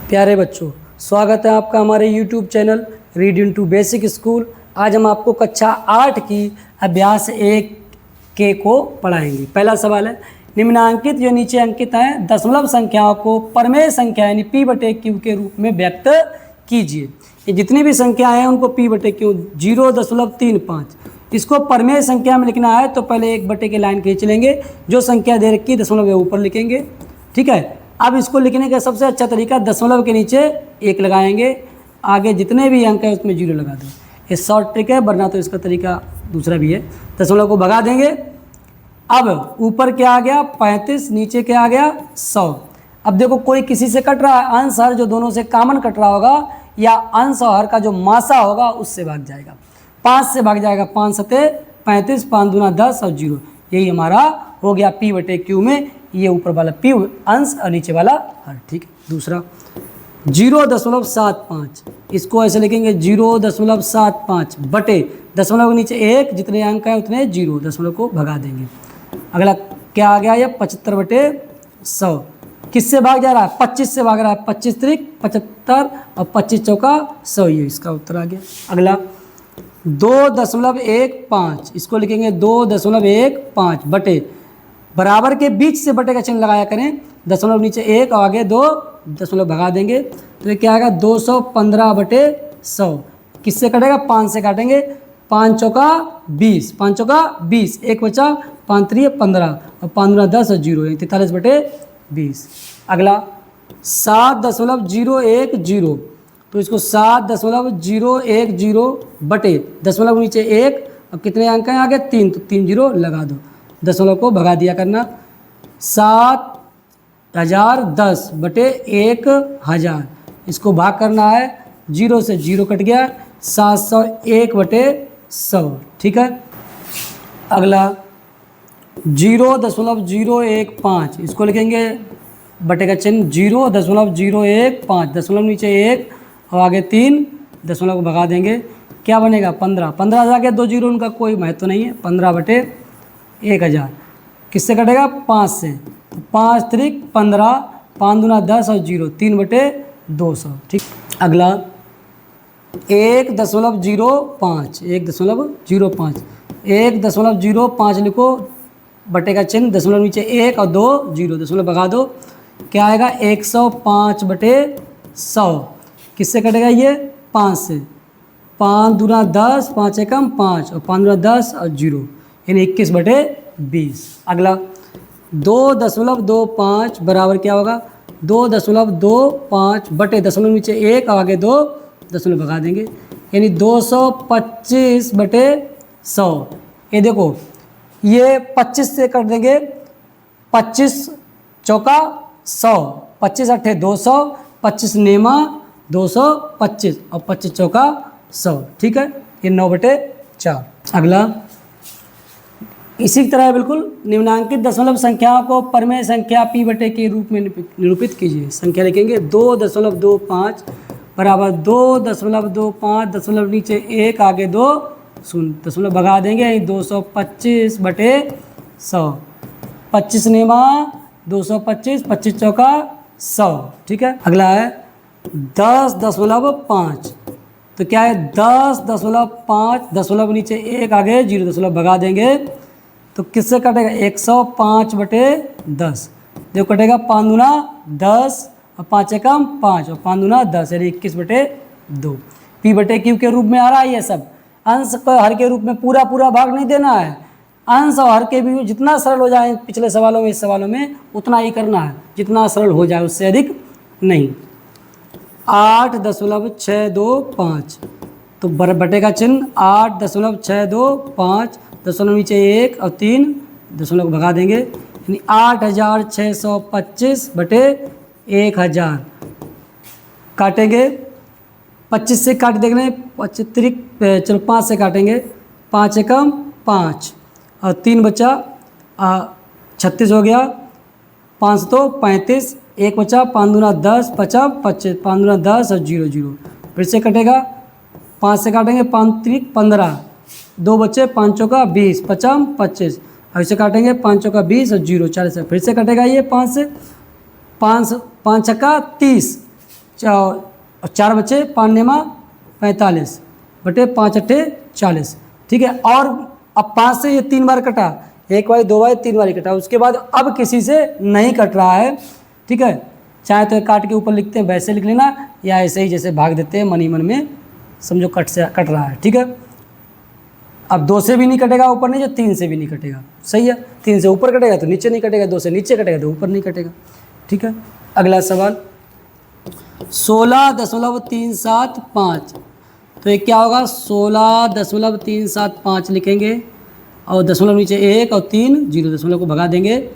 प्यारे बच्चों, स्वागत है आपका हमारे YouTube channel read into basic school. आज हम आपको कक्षा 8 की अभ्यास 1 के को पढ़ाएंगे। पहला सवाल है, निम्नांकित जो नीचे अंकित हैं दशमलव संख्याओं को परमेय संख्या यानी P/Q के रूप में व्यक्त कीजिए। ये जितनी भी संख्या हैं उनको P/Q 0.35 इसको परमेय संख्या में लिखना है तो पहले 1/के लाइन खींच लेंगे, जो संख्या दे रखी दशमलव के ऊपर लिखेंगे। ठीक है, अब इसको लिखने का सबसे अच्छा तरीका दशमलव के नीचे 1 लगाएंगे, आगे जितने भी अंक है उसमें 0 लगा दो। ये शॉर्ट ट्रिक है, वरना तो इसका तरीका दूसरा भी है। दशमलव को भगा देंगे। अब ऊपर क्या आ गया 35, नीचे क्या आ गया 100। अब देखो कोई किसी से कट रहा है, अंश हर जो दोनों से कॉमन कट रहा होगा या अंश और हर का जो मासा होगा उससे भाग जाएगा। 5 से भाग जाएगा, 5 सते 35, 5 दूना 10 और 0। यही हमारा हो गया P/Q में, ये ऊपर वाला P अंश और नीचे वाला हर। ठीक है, दूसरा 0.75 इसको ऐसे लिखेंगे 0.75 बटे दशमलव के नीचे 1, जितने अंक है उतने 0, दशमलव को भगा देंगे। अगला क्या आ गया, ये 75/100 किससे भाग जा रहा है 25 से भाग रहा है। 25 त्रिक 75 और 25 चौका 100, ये इसका उत्तर आ गया। अगला 2.15 इसको लिखेंगे 2.15 बटे बराबर के बीच से बटे का चिन्ह लगाया करें, दशमलव नीचे 1 और आगे 2, दशमलव भगा देंगे तो ये क्या आएगा 215/100। किससे कटेगा 5 से काटेंगे, 5 चौका 20, 5 चौका 20, 1 बचा 5 त्रिक 15 और 5 दूना 10 और 0 43/20। अगला 7.010 तो इसको 7.010 बटे दशमलव नीचे 1 और कितने अंक हैं आगे 3, तो 3 0 लगा दो, दशमलव को भगा दिया करना। 7010 बटे 1000 इसको भाग करना है, 0 से 0 कट गया, 701/100। ठीक है, अगला 0.015 इसको लिखेंगे बटे का चिन्ह 0.015, दशमलव नीचे 1 और आगे 3, दशमलव को भगा देंगे, क्या बनेगा 15। 15 से आगे 2 0 उनका कोई महत्व नहीं है। 15/1000 किससे कटेगा 5 से, तो 5 त्रिक 15, 5 दूना 10 और 0 3/200। ठीक, अगला 1.05 1.05 लिखो, बटे का चिन्ह दशमलव नीचे 1 और 2 0, दशमलव भगा दो, क्या आएगा 105/100 किससे कटेगा ये 5 से, 5 दूना 10, 5 एकम 5 और 5 दूना 10 और 0 यानी 21/20। अगला 2.25 बराबर क्या होगा 2.25 बटे दशमलव नीचे 1 और आगे 2, दशमलव भगा देंगे यानी 225/100। ये देखो ये 25 से कर देंगे, 25 चौका 100, 25 अट्ठे 200, 25 नेमा 225 और 25 चौका 100। ठीक है, ये 9/4। अगला इसी तरह बिल्कुल निम्नांकित दशमलव संख्याओं को परमेय संख्या P/Q के रूप में निरूपित कीजिए। संख्या लिखेंगे 2.25 बराबर 2.25 दशमलव नीचे 1 आगे 2 0, दशमलव भगा देंगे 225/100। 25 नेमा 225, 25 चौका 100। ठीक है, अगला है 10.5 तो क्या है 10.5 दशमलव नीचे 1 आगे 0, दशमलव भगा देंगे तो किससे कटेगा 105/10। जो कटेगा 5 दूना 10 और 5 एकम 5 और 5 दूना 10 यानी 21/2। P/Q के रूप में आ रहा है। ये सब अंश को हर के रूप में पूरा भाग नहीं देना है, अंश और हर के भी जितना सरल हो जाए पिछले सवालों में इस सवालों में उतना ही करना है, जितना सरल हो जाए उससे अधिक नहीं। 8.625 तो बटे का चिन्ह 8.625, दशमलव नीचे 1 और 3, दशमलव को भगा देंगे यानी 8625/1000 काटेंगे। 25 से काट देंगे, 25 त्रिक चलो 5 से काटेंगे, 5 एकम 5 और 3 बचा 36 हो गया, 5 तो 35, 1 बचा 5 दूना 10, 50 25, 5 दूना 10 और 0 0 फिर से कटेगा। 5 से काटेंगे 5 त्रिक 15, 2 बच्चे 5 चौका 20, 50 25 और इसे काटेंगे 5 चौका 20 और 0 40 फिर से कटेगा ये 5 से, 5 छक्का 30, चार बचे 5 नेमा 45 बटे 5 अट्ठे 40। ठीक है, और अब 5 से ये 3 बार कटा, 1 बार 2 बार 3 बार ही कटा, उसके बाद अब किसी से नहीं कट रहा है। ठीक है, चाहे तो काट के ऊपर लिखते हैं वैसे लिख लेना, या ऐसे ही जैसे भाग देते हैं मन ही मन में, समझो कट रहा है। ठीक है, अब 2 से भी नहीं कटेगा ऊपर नीचे, 3 से भी नहीं कटेगा। सही है, 3 से ऊपर कटेगा तो नीचे नहीं कटेगा, 2 से नीचे कटेगा तो ऊपर नहीं कटेगा। ठीक है, अगला सवाल 16.375, तो ये क्या होगा 16.375 लिखेंगे और दशमलव नीचे 1 और 3 जीरो, दशमलव को भगा देंगे।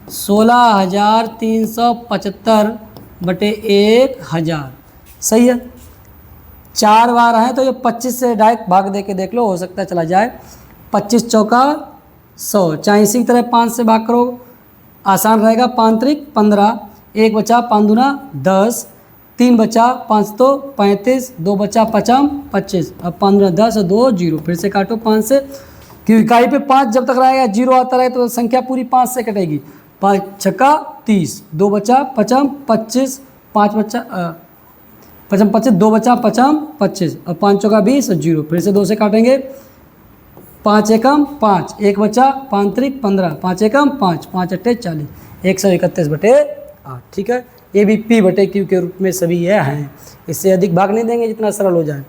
16,375 बटे 1000। सही है, 4 बार है तो ये 25 से डायरेक्ट भाग दे के देख लो, हो सकता है चला जाए। 25 चौका 100, चाहे इसी तरह 5 से भाग करो आसान रहेगा। 5 त्रिक 15, 1 बचा 5 दूना 10, 3 बचा 5 तो 35, 2 बचा 5 25, अब 5 दूना 10 और 2 जीरो, फिर से काटो 5 से, क्योंकि इकाई पे 5 जब तक रहेगा जीरो आता रहे तो संख्या पूरी 5 से कटेगी। 5 छक्का 30, 2 बचा 5 25, 5 बचा 5 25, 2 बचा 5 25, और 5 चौका 20 और जीरो, फिर से 2 से काटेंगे। 5 एकम 5, 1 बचा 5 त्रिक 15, 5 एकम 5, 5 अट्ठे 40, 131 बटे 8। ठीक है, ये भी पी बटे क्यू के रूप में सभी ये हैं, इससे अधिक भाग नहीं देंगे जितना सरल हो जाए।